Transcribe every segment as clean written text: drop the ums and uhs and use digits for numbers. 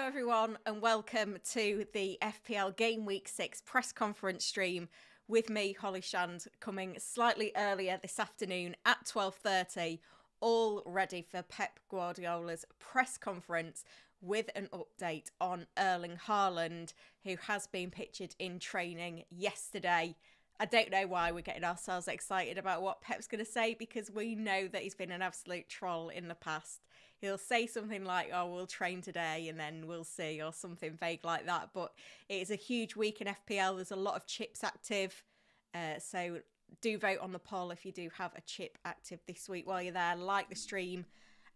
everyone, and welcome to the FPL Gameweek 6 press conference stream with me, Holly Shand, coming slightly earlier this afternoon at 12:30, all ready for Pep Guardiola's press conference with an update on Erling Haaland, who has been pictured in training yesterday. I don't know why we're getting ourselves excited about what Pep's going to say, because we know that he's been an absolute troll in the past. He'll say something like, oh, we'll train today and then we'll see, or something vague like that. But it is a huge week in FPL. There's a lot of chips active. So do vote on the poll if you do have a chip active this week. While you're there, like the stream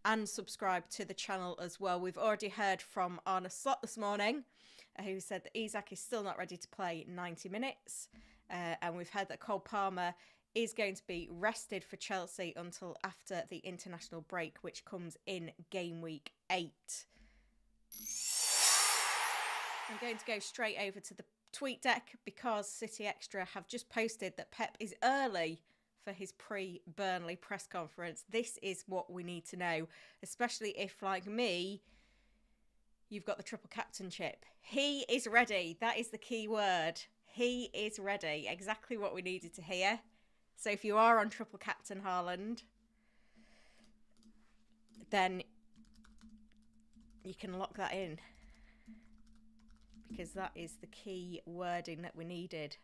and subscribe to the channel as well. We've already heard from Arne Slot this morning, who said that Isak is still not ready to play 90 minutes. And we've heard that Cole Palmer is going to be rested for Chelsea until after the international break, which comes in game week 8. I'm going to go straight over to the tweet deck because City Extra have just posted that Pep is early for his pre-Burnley press conference. This is what we need to know, especially if, like me, you've got the triple captainship. He is ready. That is the key word. He is ready. Exactly what we needed to hear. So if you are on triple captain Haaland, then you can lock that in, because that is the key wording that we needed.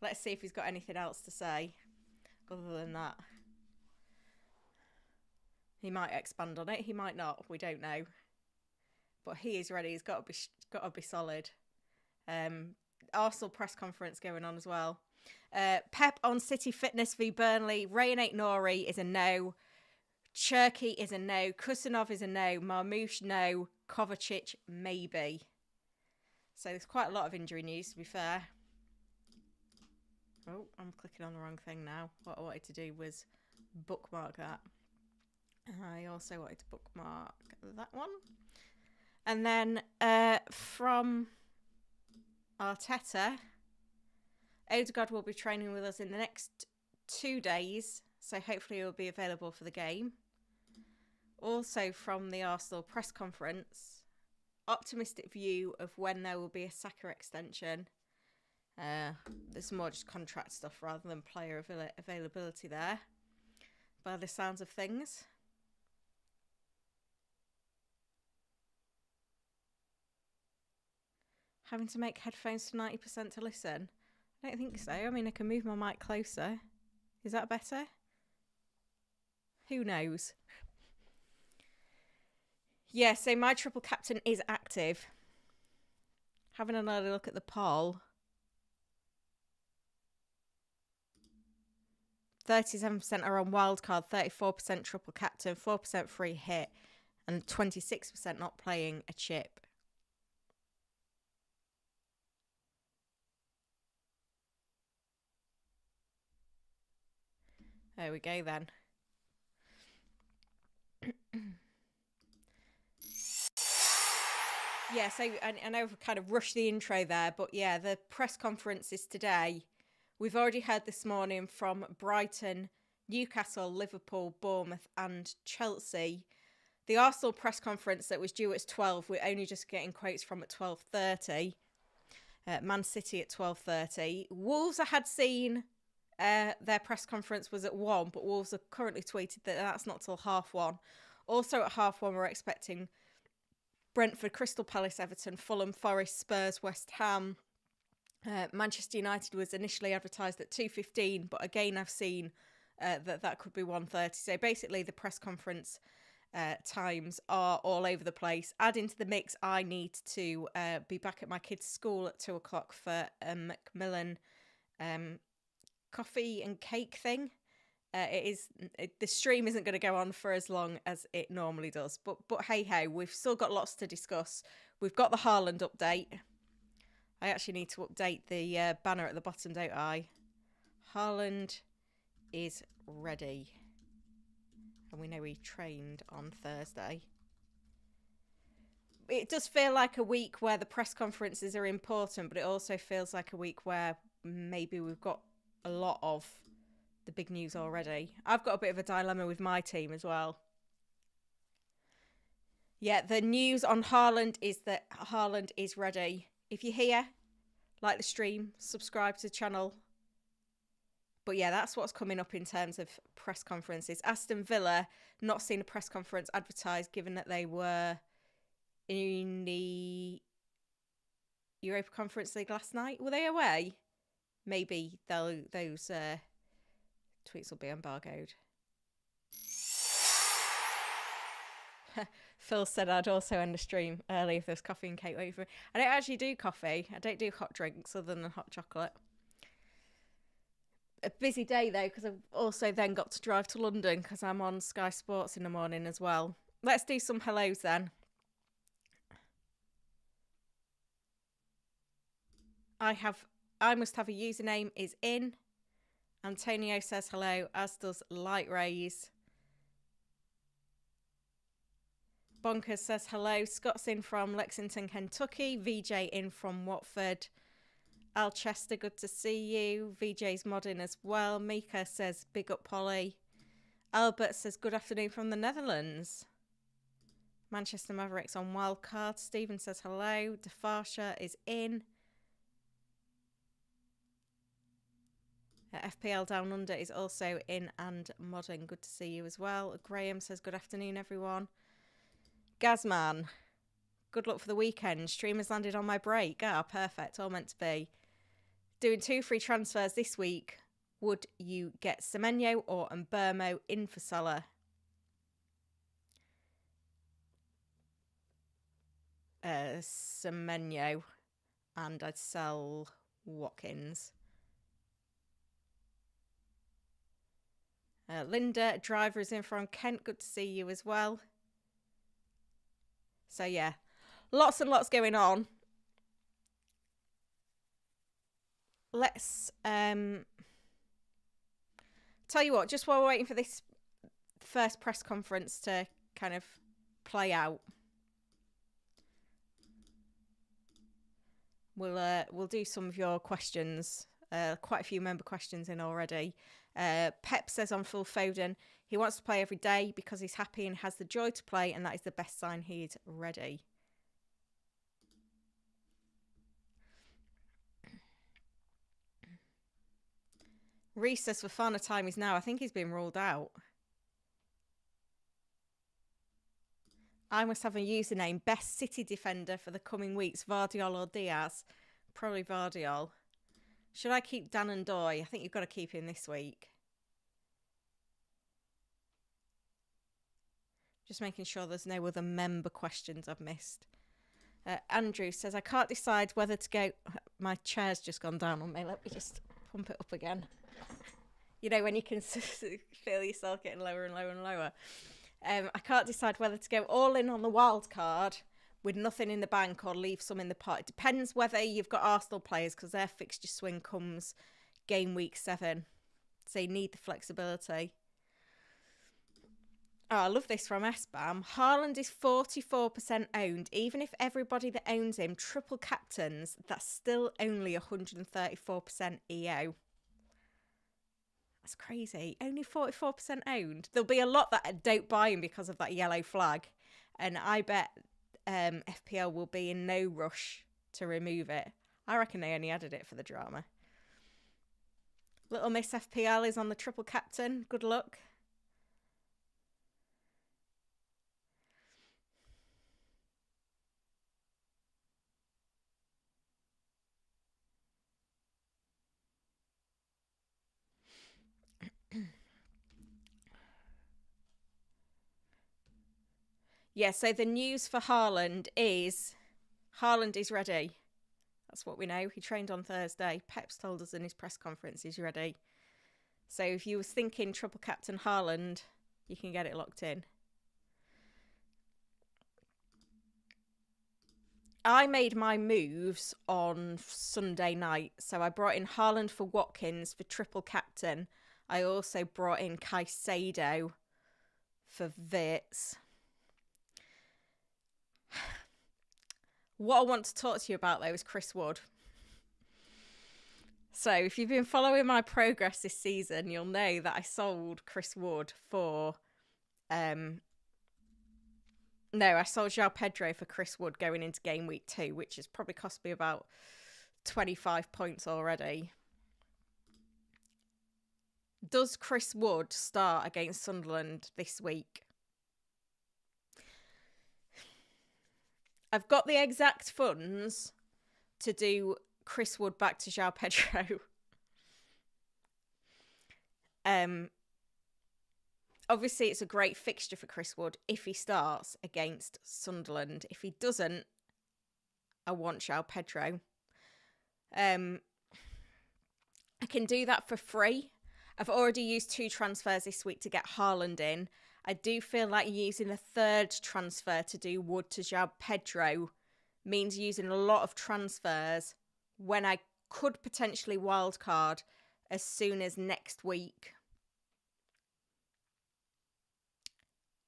Let's see if he's got anything else to say other than that. He might expand on it. He might not. We don't know. But he is ready. He's got to be solid. Arsenal press conference going on as well. Pep on City fitness v Burnley. Rayan Aït-Nouri is a no. Cherki is a no. Kusanov is a no. Marmoush, no. Kovacic, maybe. So there's quite a lot of injury news, to be fair. Oh, I'm clicking on the wrong thing now. What I wanted to do was bookmark that. I also wanted to bookmark that one. And then from Arteta, Odegaard will be training with us in the next 2 days, so hopefully he'll be available for the game. Also from the Arsenal press conference, optimistic view of when there will be a Saka extension. There's more just contract stuff rather than player availability there, by the sounds of things. Having to make headphones to 90% to listen? I don't think so. I mean, I can move my mic closer. Is that better? Who knows? Yeah, so my triple captain is active. Having an early look at the poll. 37% are on wildcard, 34% triple captain, 4% free hit, and 26% not playing a chip. There we go then. Yeah, so I know I've kind of rushed the intro there, but yeah, the press conference is today. We've already heard this morning from Brighton, Newcastle, Liverpool, Bournemouth and Chelsea. The Arsenal press conference that was due at 12, we're only just getting quotes from at 12:30. Man City at 12:30. Wolves, I had seen their press conference was at 1, but Wolves have currently tweeted that that's not till 1:30. Also at 1:30, we're expecting Brentford, Crystal Palace, Everton, Fulham, Forest, Spurs, West Ham. Manchester United was initially advertised at 2:15, but again I've seen that could be 1:30. So basically the press conference times are all over the place. Add into the mix, I need to be back at my kids' school at 2 o'clock for a Macmillan coffee and cake thing. The stream isn't going to go on for as long as it normally does, but hey ho, we've still got lots to discuss. We've got the Haaland update. I actually need to update the banner at the bottom, don't I? Haaland is ready, and we know he trained on Thursday. It does feel like a week where the press conferences are important, but it also feels like a week where maybe we've got a lot of the big news already. I've got a bit of a dilemma with my team as well. Yeah, the news on Haaland is that Haaland is ready. If you're here, like the stream, subscribe to the channel. But yeah, that's what's coming up in terms of press conferences. Aston Villa, not seen a press conference advertised, given that they were in the Europa Conference League last night. Were they away? Maybe those tweets will be embargoed. Phil said I'd also end the stream early if there's coffee and cake over. I don't actually do coffee. I don't do hot drinks other than hot chocolate. A busy day though, because I've also then got to drive to London because I'm on Sky Sports in the morning as well. Let's do some hellos then. I must have a username is in. Antonio says hello, as does Light Rays. Bonkers says hello. Scott's in from Lexington, Kentucky. VJ in from Watford. Alchester, good to see you. VJ's modding as well. Mika says big up Polly. Albert says good afternoon from the Netherlands. Manchester Mavericks on wildcard. Stephen says hello. Defarsha is in. FPL Down Under is also in and modding. Good to see you as well. Graham says good afternoon everyone. Gazman, good luck for the weekend. Streamers landed on my break. Perfect. All meant to be. Doing 2 free transfers this week. Would you get Semenyo or Mbermo in for Salah? Semenyo. And I'd sell Watkins. Linda, driver is in from Kent. Good to see you as well. So yeah, lots and lots going on. Let's tell you what, just while we're waiting for this first press conference to kind of play out, we'll do some of your questions. Quite a few member questions in already. Pep says on Phil Foden, he wants to play every day because he's happy and has the joy to play, and that is the best sign he's ready. Reese says Fofana time is now. I think he's been ruled out. I must have a username. Best City defender for the coming weeks. Vardiol or Diaz? Probably Vardiol. Should I keep Dan and Doy? I think you've got to keep him this week. Just making sure there's no other member questions I've missed. Andrew says, I can't decide whether to go... My chair's just gone down on me. Let me just pump it up again. You know, when you can feel yourself getting lower and lower and lower. I can't decide whether to go all in on the wild card with nothing in the bank or leave some in the pot. It depends whether you've got Arsenal players because their fixture swing comes game week 7. So you need the flexibility. Oh, I love this from SBAM. Haaland is 44% owned. Even if everybody that owns him triple captains, that's still only 134% EO. That's crazy. Only 44% owned. There'll be a lot that don't buy him because of that yellow flag. And I bet FPL will be in no rush to remove it. I reckon they only added it for the drama. Little Miss FPL is on the triple captain. Good luck. Yeah, so the news for Haaland is ready. That's what we know. He trained on Thursday. Pep's told us in his press conference he's ready. So if you was thinking triple captain Haaland, you can get it locked in. I made my moves on Sunday night. So I brought in Haaland for Watkins for triple captain. I also brought in Caicedo for Wirtz. What I want to talk to you about, though, is Chris Wood. So if you've been following my progress this season, you'll know that I sold Chris Wood for No, I sold João Pedro for Chris Wood going into game week 2, which has probably cost me about 25 points already. Does Chris Wood start against Sunderland this week? I've got the exact funds to do Chris Wood back to João Pedro. Obviously, it's a great fixture for Chris Wood if he starts against Sunderland. If he doesn't, I want João Pedro. I can do that for free. I've already used 2 transfers this week to get Haaland in. I do feel like using a third transfer to do Wood to João Pedro means using a lot of transfers when I could potentially wildcard as soon as next week.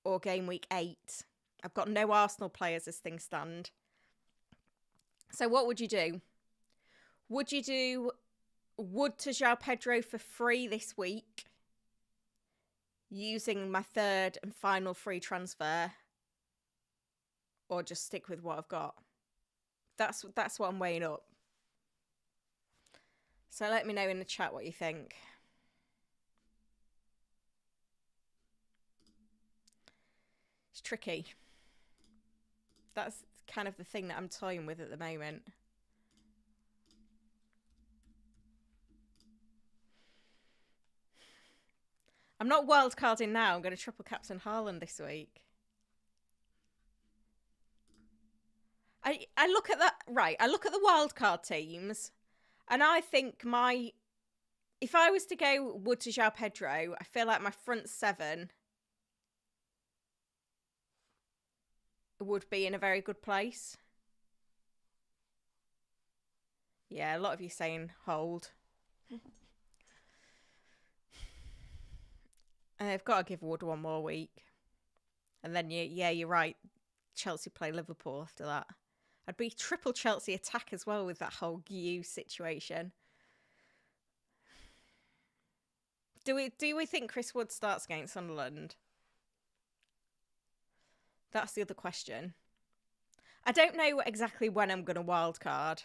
Or game week 8. I've got no Arsenal players as things stand. So what would you do? Would you do Wood to João Pedro for free this week, using my third and final free transfer, or just stick with what I've got? That's what I'm weighing up. So let me know in the chat what you think. It's tricky. That's kind of the thing that I'm toying with at the moment. I'm not wildcarding now. I'm going to triple captain Haaland this week. I look at that, right, I look at the wildcard teams, and I think if I was to go Wood to João Pedro, I feel like my front 7 would be in a very good place. Yeah, a lot of you saying hold. And they've got to give Wood 1 more week. And then, you're right. Chelsea play Liverpool after that. I'd be triple Chelsea attack as well with that whole Guiu situation. Do we think Chris Wood starts against Sunderland? That's the other question. I don't know exactly when I'm going to wildcard.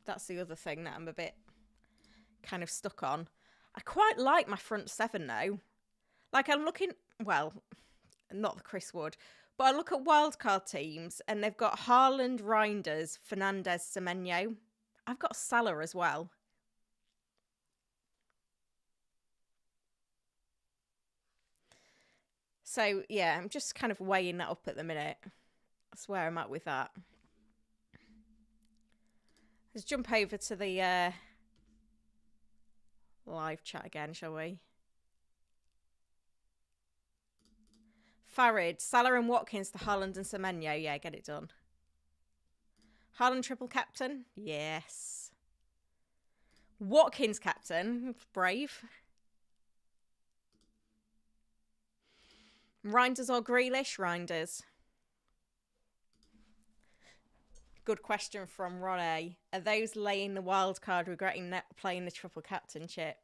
That's the other thing that I'm a bit kind of stuck on. I quite like my front 7 though. Like I'm looking, well, not the Chris Wood, but I look at wildcard teams and they've got Haaland, Reinders, Fernandes, Semenyo. I've got Salah as well. So yeah, I'm just kind of weighing that up at the minute. That's where I'm at with that. Let's jump over to the live chat again, shall we? Farid, Salah and Watkins to Haaland and Semenyo. Yeah, get it done. Haaland triple captain? Yes. Watkins captain? Brave. Reinders or Grealish? Reinders. Good question from Ronnie. Are those laying the wild card regretting not playing the triple captainship?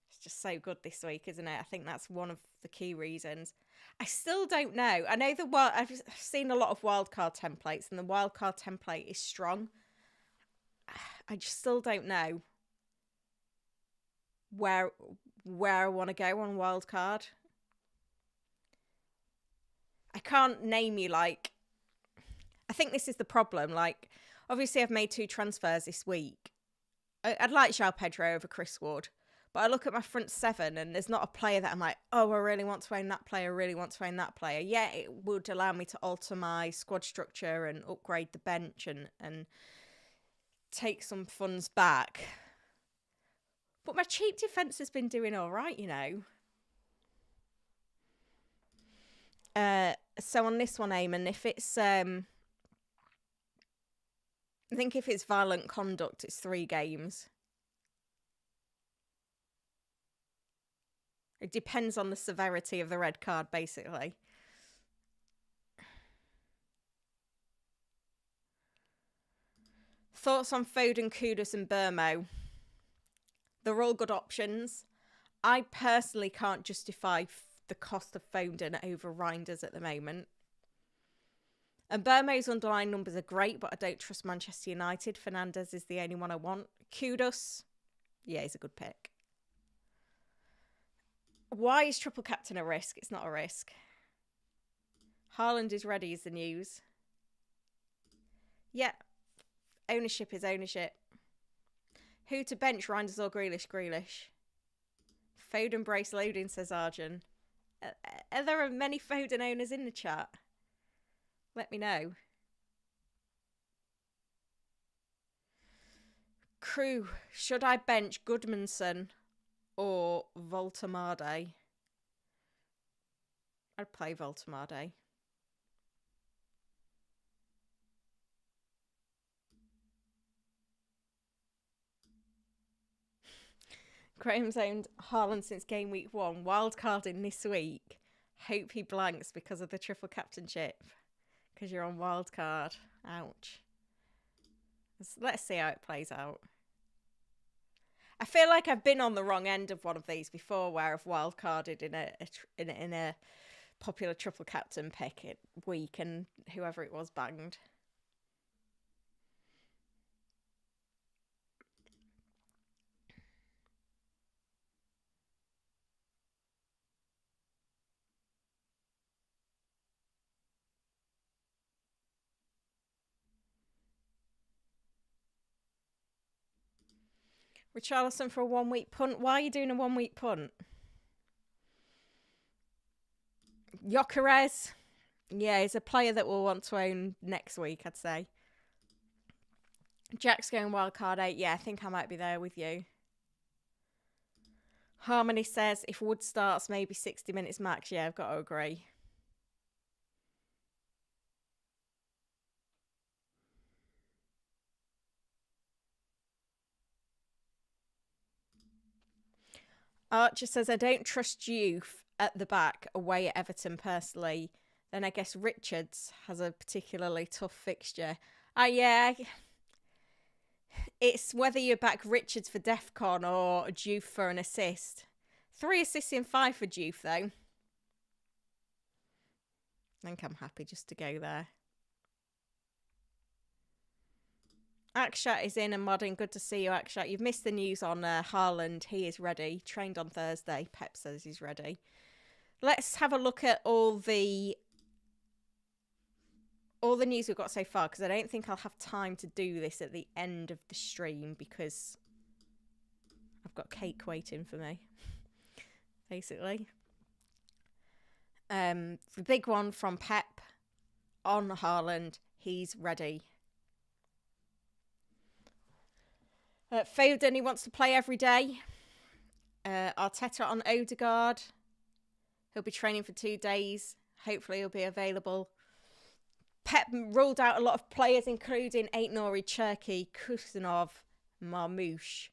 It's just so good this week, isn't it? I think that's one of the key reasons. I still don't know. I know I've seen a lot of wildcard templates, and the wildcard template is strong. I just still don't know where I want to go on wildcard. I can't name you like. I think this is the problem. Like, obviously, I've made 2 transfers this week. I'd like João Pedro over Chris Wood. But I look at my front 7 and there's not a player that I'm like, oh, I really want to own that player, really want to own that player. Yeah, it would allow me to alter my squad structure and upgrade the bench and take some funds back. But my cheap defence has been doing all right, you know. So on this one, Eamon, if it's... I think if it's violent conduct, it's 3 games. It depends on the severity of the red card, basically. Thoughts on Foden, Kudus and Burmo? They're all good options. I personally can't justify the cost of Foden over Reinders at the moment. And Burmo's underlying numbers are great, but I don't trust Manchester United. Fernandes is the only one I want. Kudos. Yeah, he's a good pick. Why is triple captain a risk? It's not a risk. Haaland is ready is the news. Yeah. Ownership is ownership. Who to bench, Reinders or Grealish? Grealish. Foden brace loading, says Arjun. Are there many Foden owners in the chat? Let me know. Crew, should I bench Goodmanson or Voltemade? I'd play Voltemade. Graham's owned Haaland since game week 1. Wildcarding this week. Hope he blanks because of the triple captainship. Because you're on wildcard. Ouch. Let's see how it plays out. I feel like I've been on the wrong end of one of these before, where I've wildcarded in a popular triple captain pick week, and whoever it was banged. Richarlison for a 1 week punt. Why are you doing a 1 week punt? Gyökeres. Yeah, he's a player that we'll want to own next week, I'd say. Jack's going wildcard 8. Yeah, I think I might be there with you. Harmony says if Wood starts, maybe 60 minutes max. Yeah, I've got to agree. Archer says, I don't trust youth at the back away at Everton personally. Then I guess Richards has a particularly tough fixture. Yeah. It's whether you back Richards for DEFCON or Juve for an assist. 3 assists in 5 for Juve, though. I think I'm happy just to go there. Akshat is in and modding. Good to see you, Akshat. You've missed the news on Haaland. He is ready. Trained on Thursday. Pep says he's ready. Let's have a look at all the news we've got so far, because I don't think I'll have time to do this at the end of the stream because I've got cake waiting for me, basically. The big one from Pep on Haaland. He's ready. Foden, he wants to play every day. Arteta on Odegaard. He'll be training for 2 days. Hopefully he'll be available. Pep ruled out a lot of players, including Aitnori, Cherki, Kusanov, Marmouche.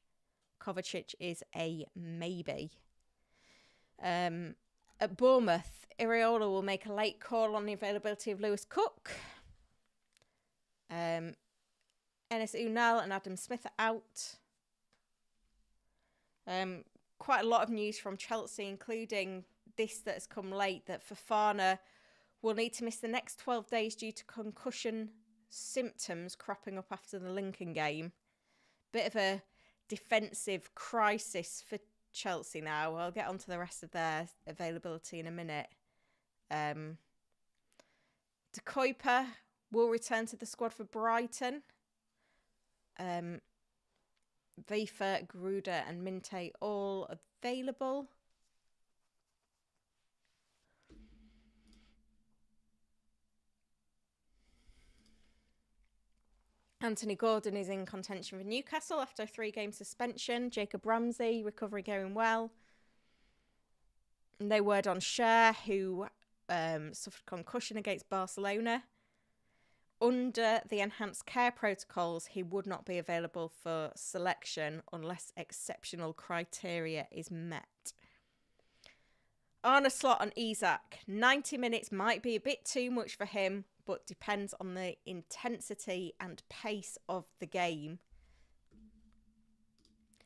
Kovacic is a maybe. At Bournemouth, Iraola will make a late call on the availability of Lewis Cook. Enes Unal and Adam Smith are out. Quite a lot of news from Chelsea, including this that has come late, that Fofana will need to miss the next 12 days due to concussion symptoms cropping up after the Lincoln game. Bit of a defensive crisis for Chelsea now. I'll get on to the rest of their availability in a minute. De Kuyper will return to the squad for Brighton. Vifa, Gruda and Minte all available. Anthony Gordon is in contention for Newcastle after a 3-game suspension. Jacob Ramsey, recovery going well. No word on Cher, who suffered concussion against Barcelona. Under the enhanced care protocols, he would not be available for selection unless exceptional criteria is met. Arne Slot on Isak. 90 minutes might be a bit too much for him, but depends on the intensity and pace of the game.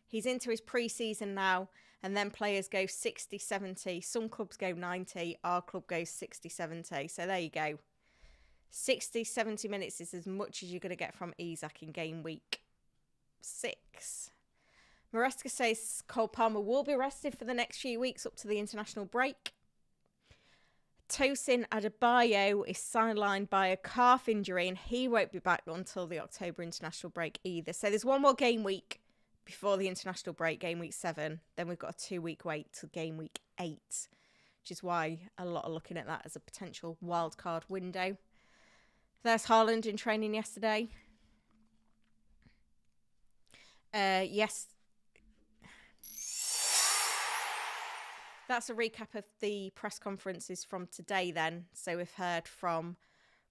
He's into his pre-season now, And then players go 60, 70. Some clubs go 90. Our club goes 60, 70. So there you go. 60, 70 minutes is as much as you're going to get from Isak in game week 6. Maresca says Cole Palmer will be rested for the next few weeks up to the international break. Tosin Adebayo is sidelined by a calf injury and he won't be back until the October international break either. So there's one more game week before the international break, game week 7. Then we've got a 2-week wait till game week 8, which is why a lot are looking at that as a potential wildcard window. There's Haaland in training yesterday. Yes. That's a recap of the press conferences from today then. So we've heard from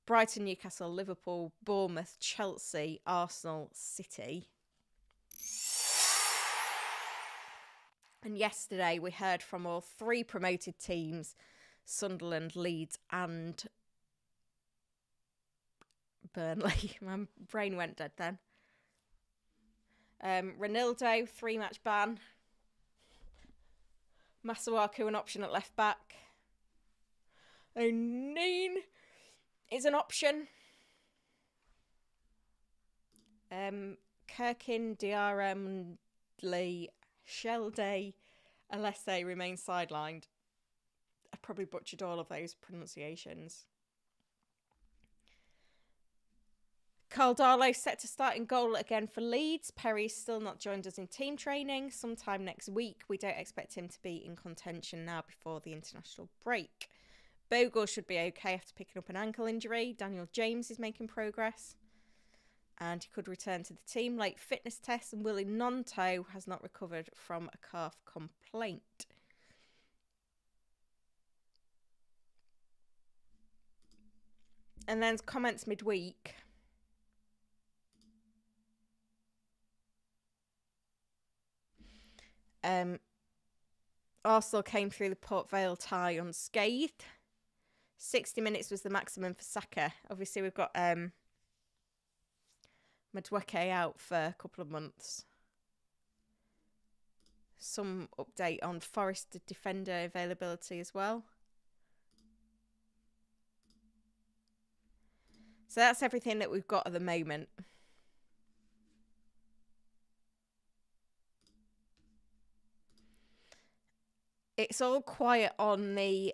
Brighton, Newcastle, Liverpool, Bournemouth, Chelsea, Arsenal, City. And yesterday we heard from all 3 promoted teams, Sunderland, Leeds and Burnley. My brain went dead then. Ronaldo, 3-match ban. Masuaku, an option at left back. O'Neill is an option. Kirkin, Diarra, Lee, Shelde, Alesse remain sidelined. I probably butchered all of those pronunciations. Carl Darlow set to start in goal again for Leeds. Perry's still not joined us in team training. Sometime next week. We don't expect him to be in contention now before the international break. Bogle should be okay after picking up an ankle injury. Daniel James is making progress. And he could return to the team. Late fitness tests, and Willie Nonto has not recovered from a calf complaint. And then comments midweek. Arsenal came through the Port Vale tie unscathed. 60 minutes was the maximum for Saka. Obviously, we've got Madueke out for a couple of months. Some update on Forest defender availability as well. So that's everything that we've got at the moment. It's all quiet on the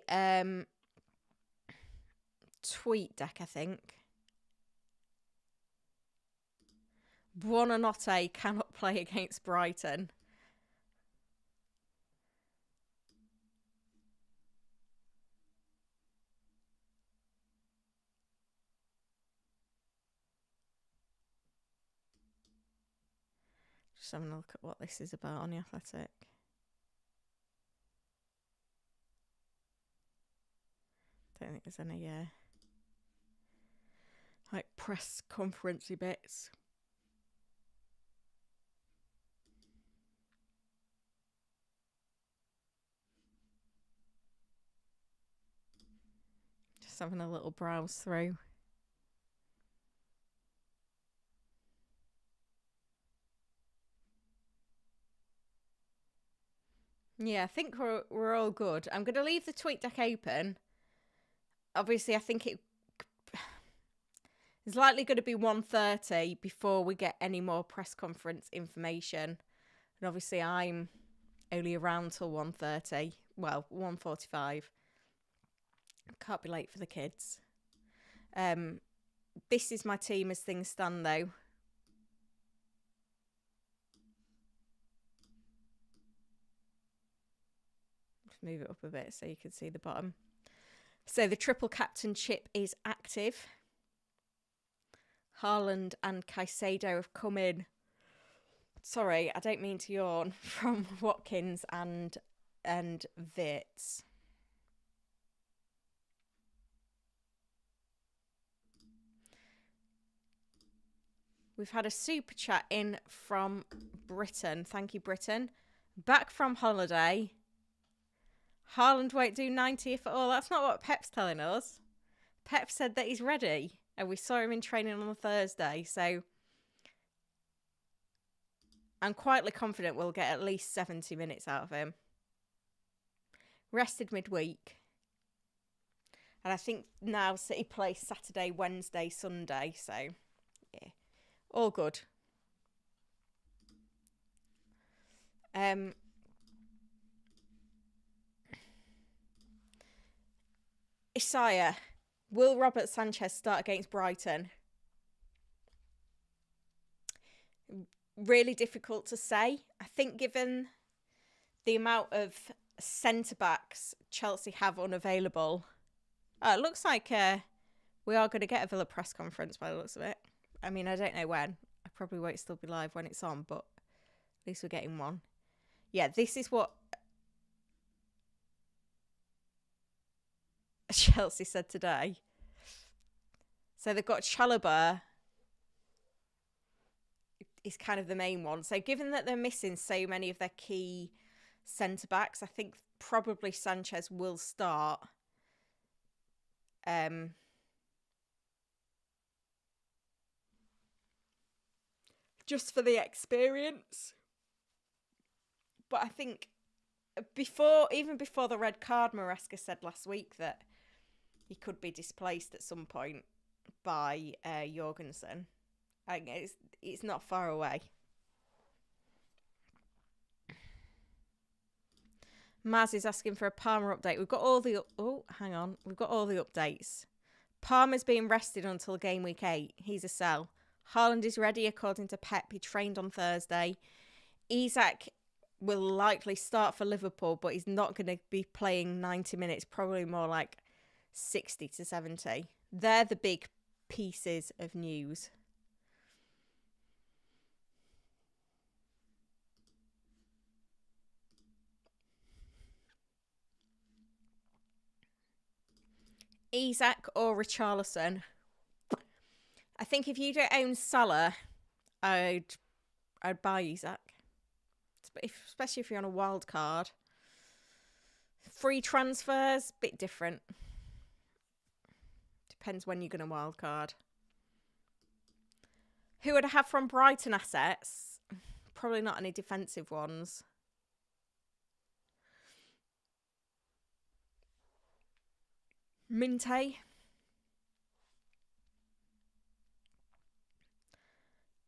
tweet deck, I think. Buonanotte cannot play against Brighton. Just having a look at what this is about on the Athletic. Don't think there's any like press conferencey bits. Just having a little browse through. Yeah, I think we're all good. I'm going to leave the tweet deck open. Obviously, I think it's likely going to be 1:30 before we get any more press conference information. And obviously, I'm only around till 1:30. Well, 1:45. Can't be late for the kids. This is my team as things stand, though. Just move it up a bit so you can see the bottom. So the triple captainship is active. Haaland and Caicedo have come in. Sorry, I don't mean to yawn. From Watkins and Wirtz. We've had a super chat in from Britain. Thank you, Britain. Back from holiday. Haaland won't do 90 if at all. That's not what Pep's telling us. Pep said that he's ready. And we saw him in training on Thursday. So I'm quietly confident we'll get at least 70 minutes out of him. rested midweek. And I think now City play Saturday, Wednesday, Sunday. So, yeah, all good. Isaiah, will Robert Sanchez start against Brighton? Really difficult to say. I think given the amount of centre-backs Chelsea have unavailable, it looks like we are going to get a Villa press conference by the looks of it. I mean, I don't know when. I probably won't still be live when it's on, but at least we're getting one. Yeah, this is what Chelsea said today. So they've got Chalobah is kind of the main one. So given that they're missing so many of their key centre-backs, I think probably Sanchez will start. Just for the experience. But I think even before the red card, Maresca said last week that he could be displaced at some point by Jorgensen. I guess it's not far away. Maz is asking for a Palmer update. We've got all the We've got all the updates. Palmer's being rested until game week 8. He's a sell. Haaland is ready according to Pep. He trained on Thursday. Isak will likely start for Liverpool, but he's not going to be playing 90 minutes, probably more like 60 to 70. They're the big pieces of news. Isak or Richarlison? I think if you don't own Salah, I'd buy Isak. Especially if you're on a wild card. Free transfers, bit different. Depends when you're going to wild card. Who would I have from Brighton assets? Probably not any defensive ones. Minte.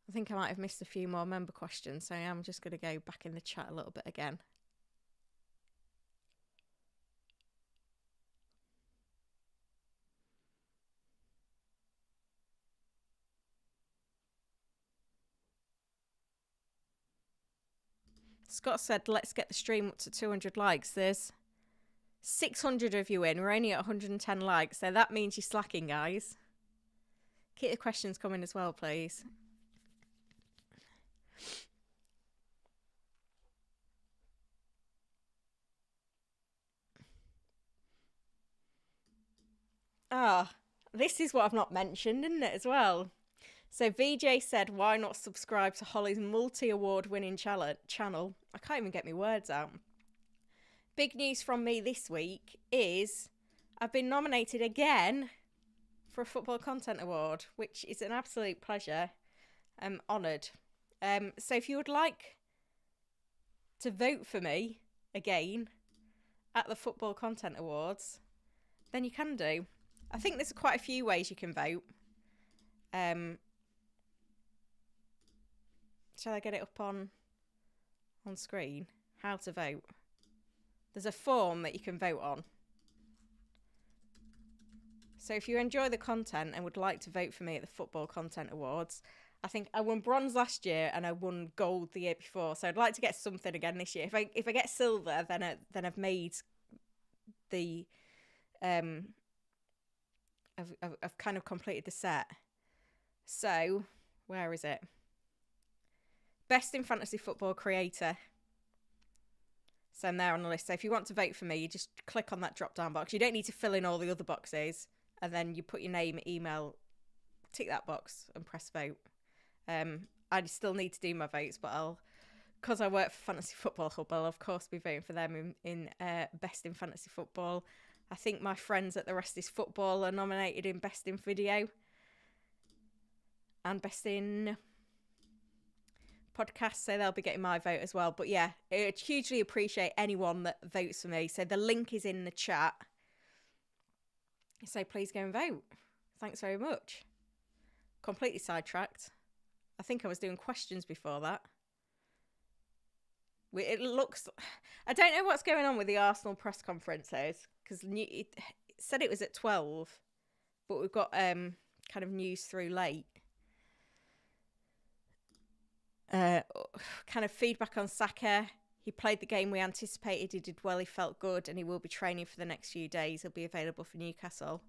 I think I might have missed a few more member questions, so I'm just going to go back in the chat a little bit again. Scott said, let's get the stream up to 200 likes. There's 600 of you in. We're only at 110 likes, so that means you're slacking, guys. Keep the questions coming as well, please. This is what I've not mentioned, isn't it, as well? So VJ said, why not subscribe to Holly's multi-award winning channel? I can't even get my words out. Big news from me this week is I've been nominated again for a Football Content Award, which is an absolute pleasure. I'm honoured. So if you would like to vote for me again at the Football Content Awards, then you can do. I think there's quite a few ways you can vote. Shall I get it up on screen? How to vote. There's a form that you can vote on. So if you enjoy the content and would like to vote for me at the Football Content Awards, I think I won bronze last year and I won gold the year before. So I'd like to get something again this year. If I get silver, then I've made the I've kind of completed the set. So where is it? Best in Fantasy Football Creator. So I'm there on the list. So if you want to vote for me, you just click on that drop-down box. You don't need to fill in all the other boxes. And then you put your name, email, tick that box and press vote. I still need to do my votes, but because I work for Fantasy Football Hub, I'll of course be voting for them in Best in Fantasy Football. I think my friends at The Rest is Football are nominated in Best in Video. And Best in podcast, so they'll be getting my vote as well. But yeah, I would hugely appreciate anyone that votes for me. So the link is in the chat. So please go and vote. Thanks very much. Completely sidetracked. I think I was doing questions before that. It looks... I don't know what's going on with the Arsenal press conferences, because it said it was at 12, but we've got kind of news through late. Kind of feedback on Saka. He played the game we anticipated. He did well. He felt good, and he will be training for the next few days. He'll be available for Newcastle.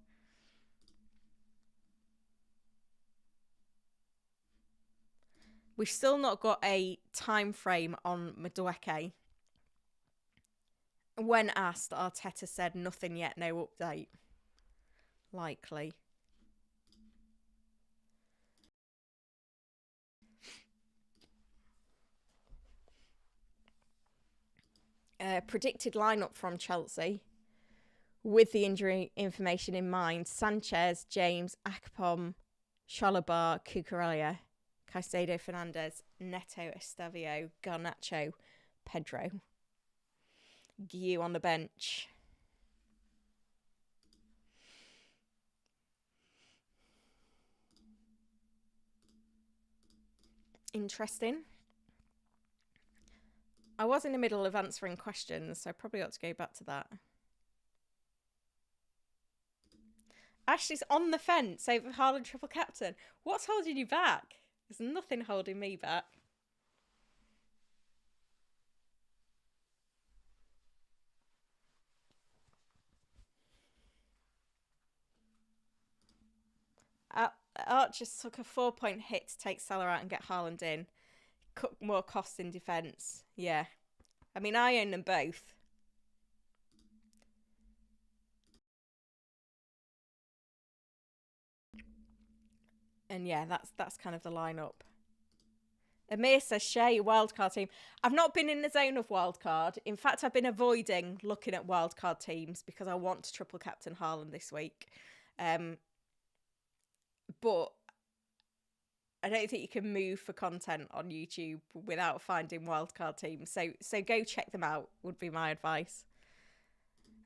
We've still not got a time frame on Madueke. When asked, Arteta said nothing yet, no update. Likely. Predicted lineup from Chelsea with the injury information in mind: Sanchez, James, Akpom, Chalobah, Cucurella, Caicedo, Fernandez, Neto, Estavio, Garnacho, Pedro. Guiu on the bench. Interesting. I was in the middle of answering questions, so I probably ought to go back to that. Ashley's on the fence over Haaland triple captain. What's holding you back? There's nothing holding me back. Art just took a 4-point hit to take Salah out and get Haaland in. Cut more costs in defence. Yeah. I mean, I own them both. And yeah, that's kind of the lineup. Amir says, share your wildcard team. I've not been in the zone of wildcard. In fact, I've been avoiding looking at wildcard teams because I want to triple captain Haaland this week. But I don't think you can move for content on YouTube without finding wildcard teams. So go check them out, would be my advice.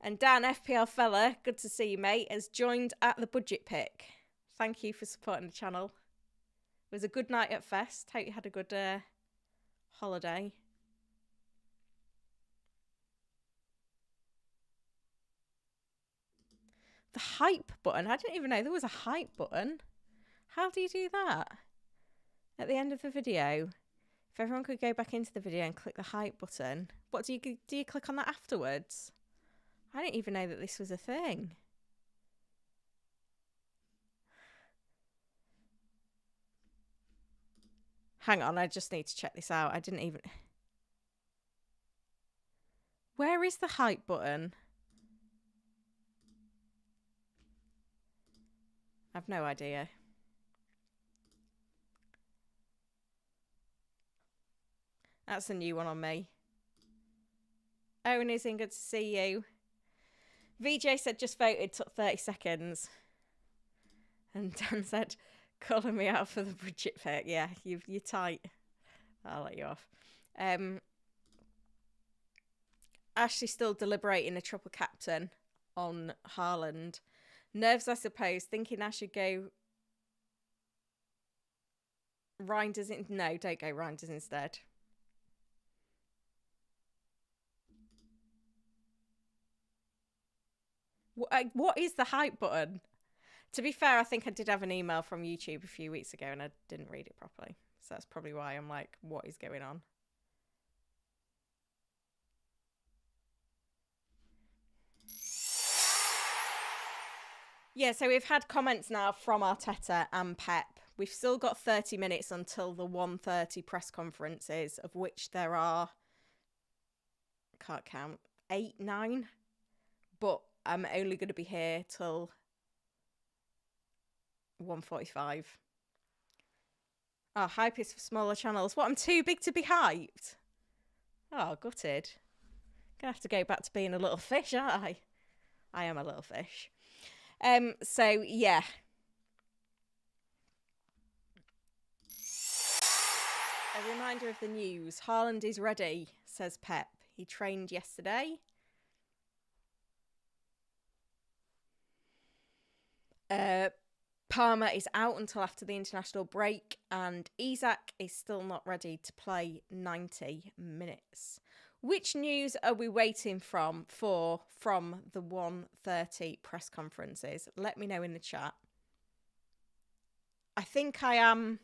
And Dan, FPL fella, good to see you, mate, has joined at the budget pick. Thank you for supporting the channel. It was a good night at Fest. Hope you had a good holiday. The hype button. I didn't even know there was a hype button. How do you do that? At the end of the video, if everyone could go back into the video and click the hype button, what do you click on that afterwards? I didn't even know that this was a thing. Hang on, I just need to check this out. I didn't even... Where is the hype button? I've no idea. That's a new one on me. Owen is in, good to see you. VJ said just voted, took 30 seconds. And Dan said, calling me out for the budget pick. Yeah, you're tight. I'll let you off. Ashley's still deliberating a triple captain on Haaland. Nerves, I suppose, thinking I should go Reinders. No, don't go Reinders instead. What is the hype button? To be fair, I think I did have an email from YouTube a few weeks ago and I didn't read it properly. So that's probably why I'm like, what is going on? Yeah, so we've had comments now from Arteta and Pep. We've still got 30 minutes until the 1:30 press conferences, of which there are, can't count, 8, 9. But I'm only going to be here till 1:45. Oh, hype is for smaller channels. What, I'm too big to be hyped? Oh, gutted. Gonna have to go back to being a little fish, aren't I? I am a little fish. So yeah. A reminder reminder of the news. Haaland is ready, says Pep. He trained yesterday. Palmer is out until after the international break, and Isak is still not ready to play 90 minutes. Which news are we waiting from the 1:30 press conferences? Let me know in the chat. I think I am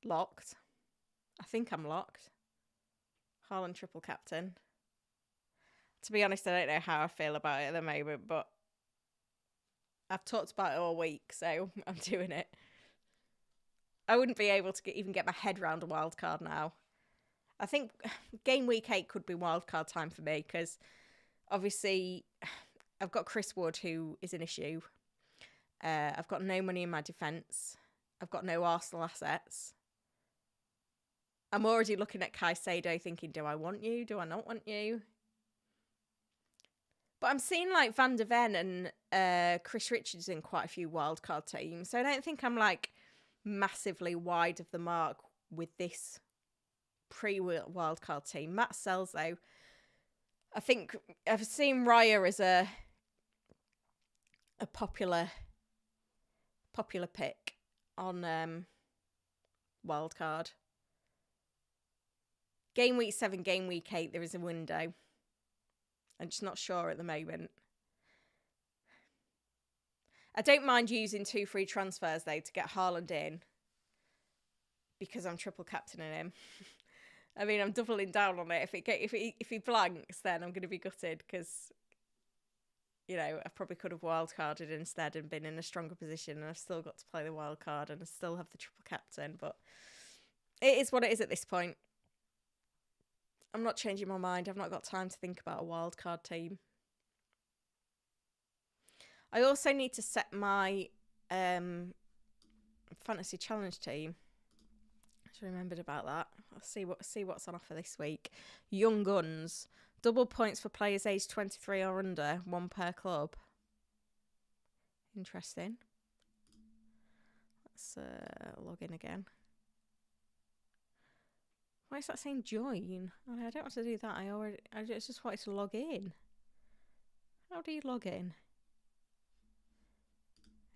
locked. I think I'm locked. Haaland triple captain. To be honest, I don't know how I feel about it at the moment, but I've talked about it all week, so I'm doing it. I wouldn't be able to even get my head around a wild card now. I think game week 8 could be wild card time for me because obviously I've got Chris Wood, who is an issue. I've got no money in my defence. I've got no Arsenal assets. I'm already looking at Caicedo thinking, do I want you? Do I not want you? But I'm seeing like Van der Ven and Chris Richards in quite a few wildcard teams. So I don't think I'm like massively wide of the mark with this pre-wildcard team. Matt Sells, though, I think I've seen Raya as a popular pick on wildcard. Game week 7, game week 8, there is a window. I'm just not sure at the moment. I don't mind using 2 free transfers, though, to get Haaland in. Because I'm triple captaining him. I mean, I'm doubling down on it. If he blanks, then I'm going to be gutted. Because, you know, I probably could have wildcarded instead and been in a stronger position. And I've still got to play the wildcard. And I still have the triple captain. But it is what it is at this point. I'm not changing my mind. I've not got time to think about a wildcard team. I also need to set my fantasy challenge team. I just remembered about that. I'll see what's on offer this week. Young Guns. Double points for players aged 23 or under. 1 per club. Interesting. Let's log in again. Why is that saying join? I don't want to do that. I just wanted to log in. How do you log in?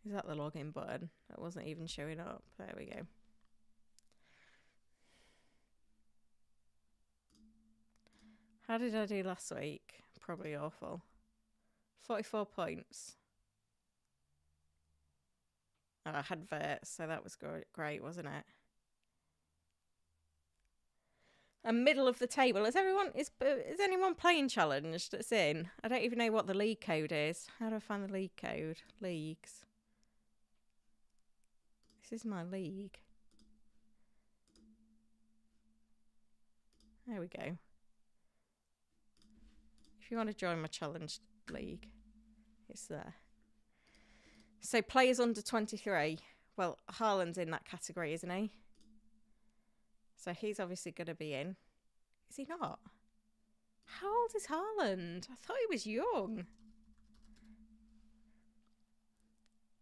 Is that the login button? That wasn't even showing up. There we go. How did I do last week? Probably awful. 44 points. Oh, I had verts, so that was great, wasn't it? And middle of the table. Is anyone playing challenge that's in? I don't even know what the league code is. How do I find the league code? Leagues. This is my league. There we go. If you want to join my challenge league, it's there. So players under 23. Well, Haaland's in that category, isn't he? So he's obviously going to be in. Is he not? How old is Haaland? I thought he was young.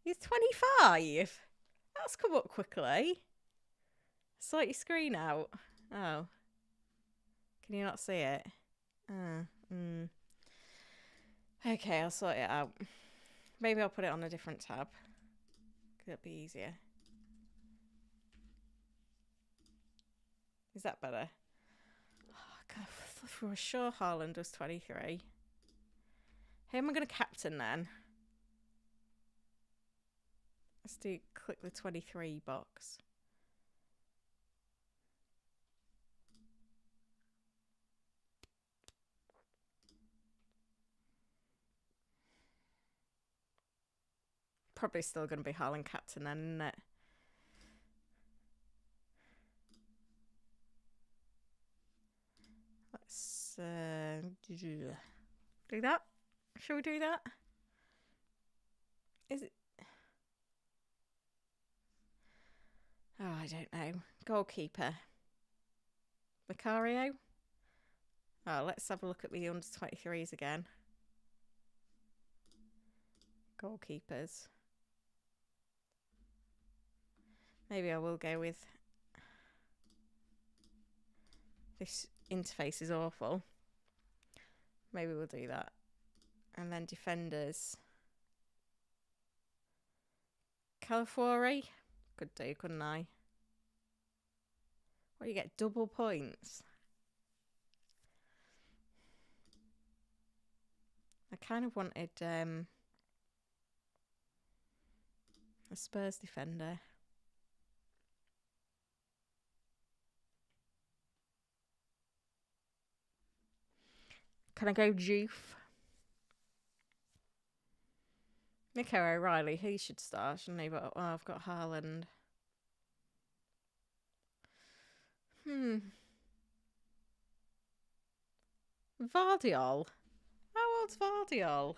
He's 25. That's come up quickly. Sort your screen out. Oh. Can you not see it? Okay, I'll sort it out. Maybe I'll put it on a different tab. It'll be easier. Is that better? Oh, God, I was sure Haaland was 23. Who am I going to captain then? Let's click the 23 box. Probably still going to be Haaland captain then, isn't it? Let's do that. Shall we do that? Is it? Oh, I don't know. Goalkeeper. Macario? Oh, let's have a look at the under 23s again. Goalkeepers. Maybe I will go with... This interface is awful. Maybe we'll do that. And then defenders. Calafiori. Could do, couldn't I? Well, you get double points. I kind of wanted a Spurs defender. Can I go Juve? Nico O'Reilly, he should start, shouldn't he? But I've got Haaland. Vardiol? How old's Vardiol?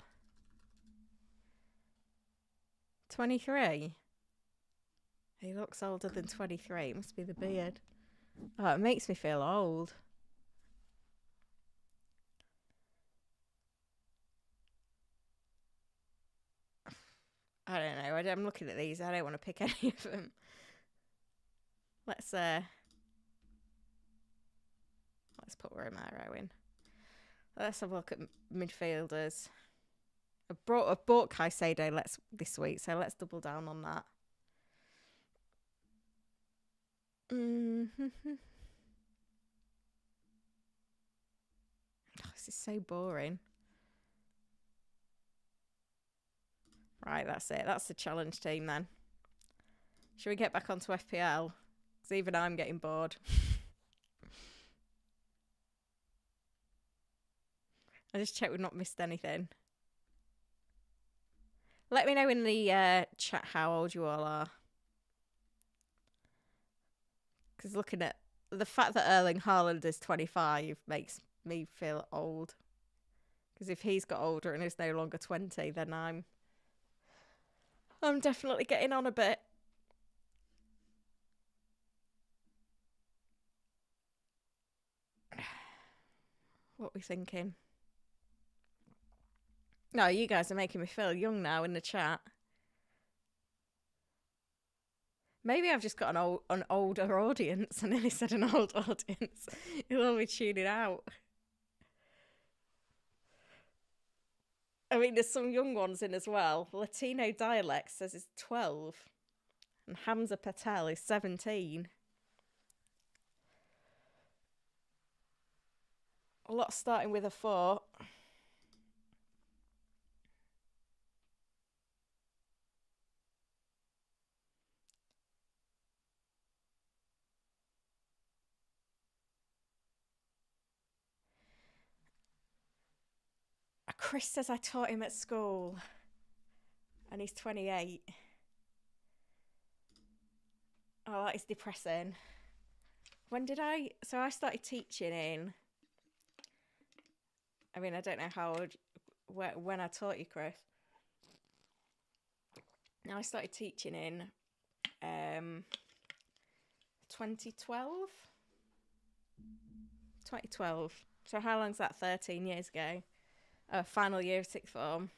23? He looks older than 23. It must be the beard. Oh, it makes me feel old. I don't know. I'm looking at these. I don't want to pick any of them. Let's put Romero in. Let's have a look at midfielders. I've bought Caicedo this week, so let's double down on that. Oh, this is so boring. Right, that's it. That's the challenge team then. Should we get back onto FPL? Because even I'm getting bored. I just checked we've not missed anything. Let me know in the chat how old you all are. Because looking at the fact that Erling Haaland is 25 makes me feel old. Because if he's got older and is no longer 20, then I'm definitely getting on a bit. What are we thinking? No, you guys are making me feel young now in the chat. Maybe I've just got an older audience. I nearly said an old audience. You'll all be tuning out. I mean, there's some young ones in as well. Latino Dialect says it's 12. And Hamza Patel is 17. A lot starting with a 4. Chris says I taught him at school. And he's 28. Oh, that is depressing. When did I... So I started teaching in... I mean, I don't know how old... When I taught you, Chris. Now I started teaching in 2012. 2012. So how long's that? 13 years ago. Final year of sixth form.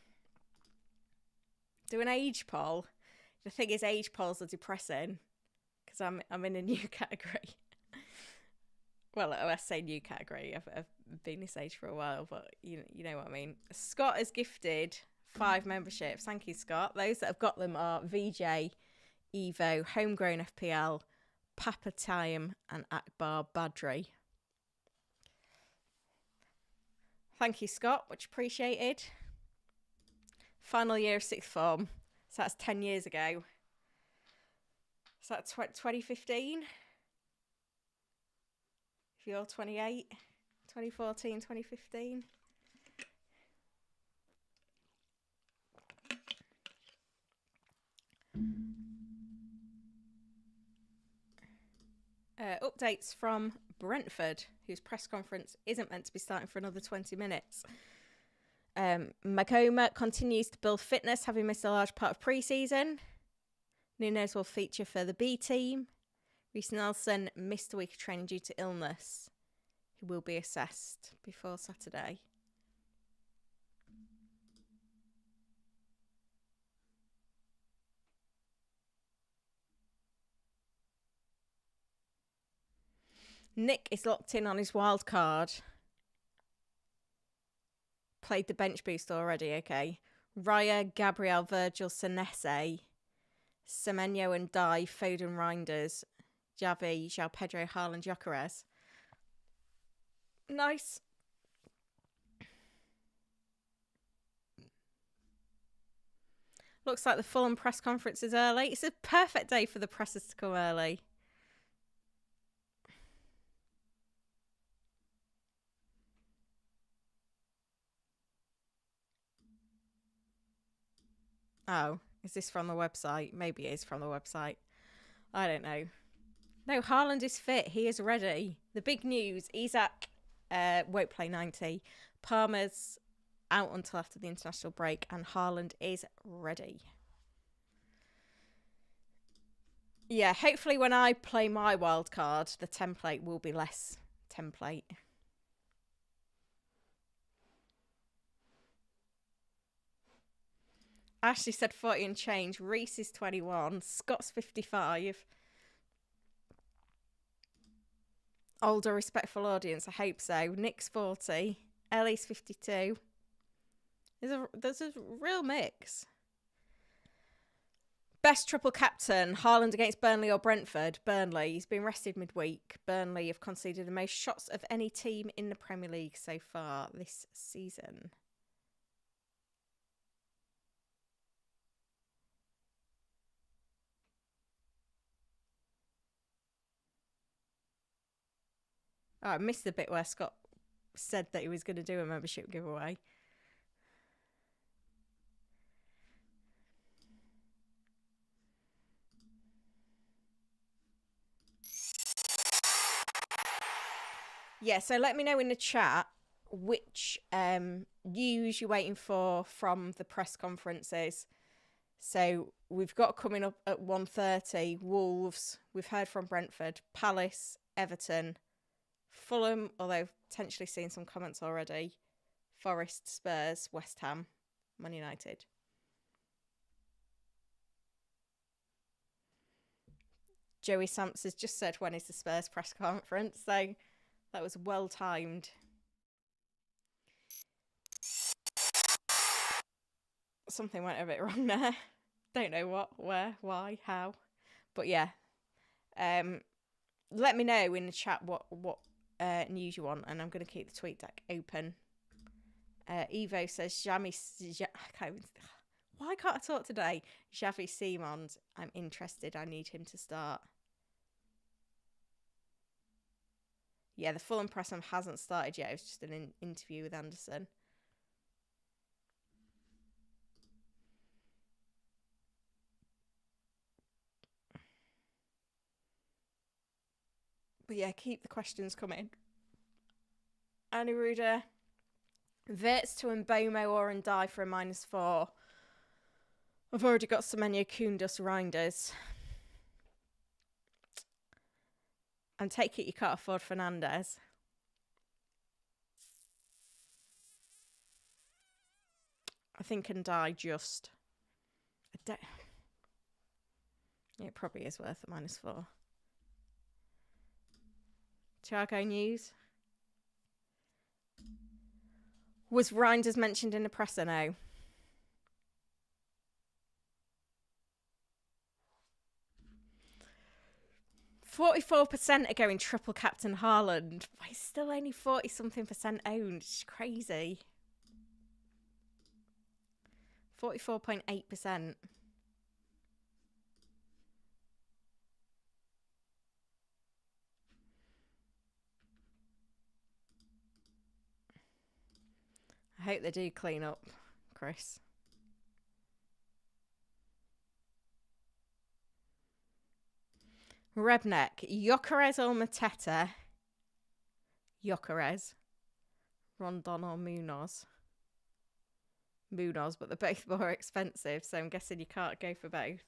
Do an age poll. The thing is, age polls are depressing because I'm in a new category. Well, I say new category. I've been this age for a while, but you know what I mean. Scott has gifted 5 memberships. Thank you, Scott. Those that have got them are VJ, Evo, Homegrown FPL, Papa Time, and Akbar Badri. Thank you, Scott. Much appreciated. Final year of sixth form. So that's 10 years ago. So that's 2015. If you're 28. 2014, 2015. Updates from Brentford, whose press conference isn't meant to be starting for another 20 minutes. Makoma continues to build fitness, having missed a large part of pre-season. Nunes will feature for the B team. Reece Nelson missed a week of training due to illness. He will be assessed before Saturday. Nick is locked in on his wild card. Played the bench boost already, okay. Raya, Gabriel, Virgil, Senese, Semenyo and Dye, Foden, Reinders, Javi, João Pedro, Haaland, Gyökeres. Nice. Looks like the Fulham press conference is early. It's a perfect day for the pressers to come early. Oh, is this from the website? Maybe it is from the website. I don't know. No, Haaland is fit. He is ready. The big news, Isak won't play 90. Palmer's out until after the international break, and Haaland is ready. Yeah, hopefully when I play my wild card, the template will be less template. Ashley said 40 and change. Reese is 21. Scott's 55. Older, respectful audience, I hope so. Nick's 40. Ellie's 52. There's a real mix. Best triple captain, Haaland against Burnley or Brentford. Burnley. He's been rested midweek. Burnley have conceded the most shots of any team in the Premier League so far this season. Oh, I missed the bit where Scott said that he was going to do a membership giveaway. Yeah, so let me know in the chat which news you're waiting for from the press conferences. So we've got coming up at 1:30, Wolves, we've heard from Brentford, Palace, Everton, Fulham, although potentially seen some comments already, Forest, Spurs, West Ham, Man United. Joey Samps has just said when is the Spurs press conference, so that was well timed. Something went a bit wrong there. Don't know what, where, why, how. But yeah. Let me know in the chat what news you want, and I'm going to keep the tweet deck open. Evo says, why can't I talk today? Xavi Simons, I'm interested. I need him to start. Yeah, the Fulham press hasn't started yet. It was just an interview with Anderson. But yeah, keep the questions coming. Annie Ruder. Verts to Mbomo or Ndai for a -4. I've already got Semenyo, Koundos, Reinders. And take it you can't afford Fernandes. I think Ndai just... Yeah, it probably is worth a -4. Thiago news. Was Reinders mentioned in the presser now? %44% are going triple captain Haaland, but he's still only 40-something% owned. It's crazy. 44.8%. I hope they do clean up, Chris. Rebnek, Gyökeres or Mateta? Gyökeres. Rondon or Munoz? Munoz, but they're both more expensive, so I'm guessing you can't go for both.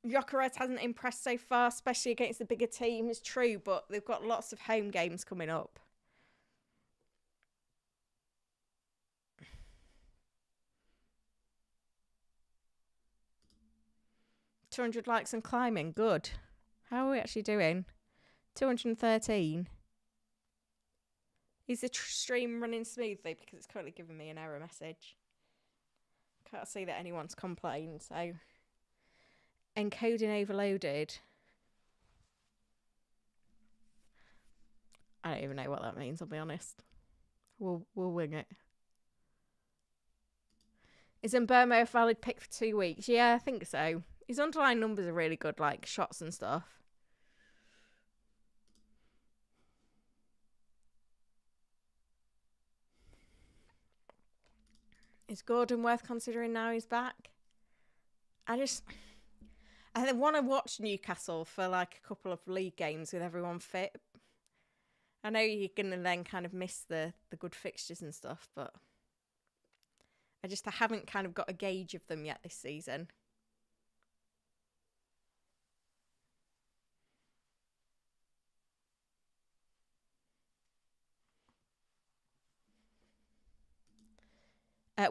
Gyökeres hasn't impressed so far, especially against the bigger teams, true, but they've got lots of home games coming up. 200 likes and climbing. Good. How are we actually doing? 213. Is the stream running smoothly? Because it's currently giving me an error message. Can't see that anyone's complained. So, encoding overloaded. I don't even know what that means, I'll be honest. We'll wing it. Is Mbermo a valid pick for 2 weeks? Yeah, I think so. His underlying numbers are really good, like shots and stuff. Is Gordon worth considering now he's back? I want to watch Newcastle for like a couple of league games with everyone fit. I know you're going to then kind of miss the good fixtures and stuff, but I haven't kind of got a gauge of them yet this season.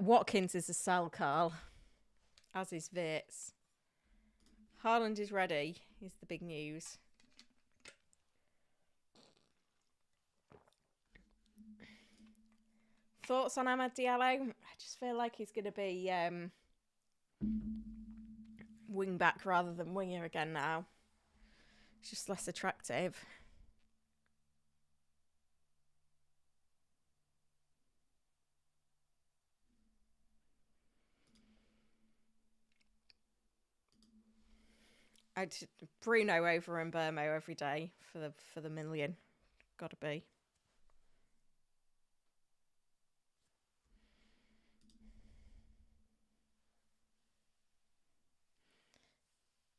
Watkins is a sell, Carl, as is Wirtz. Haaland is ready, is the big news. Thoughts on Amad Diallo? I just feel like he's going to be wing back rather than winger again now. It's just less attractive. Bruno over Mbermo every day for the million. Gotta be.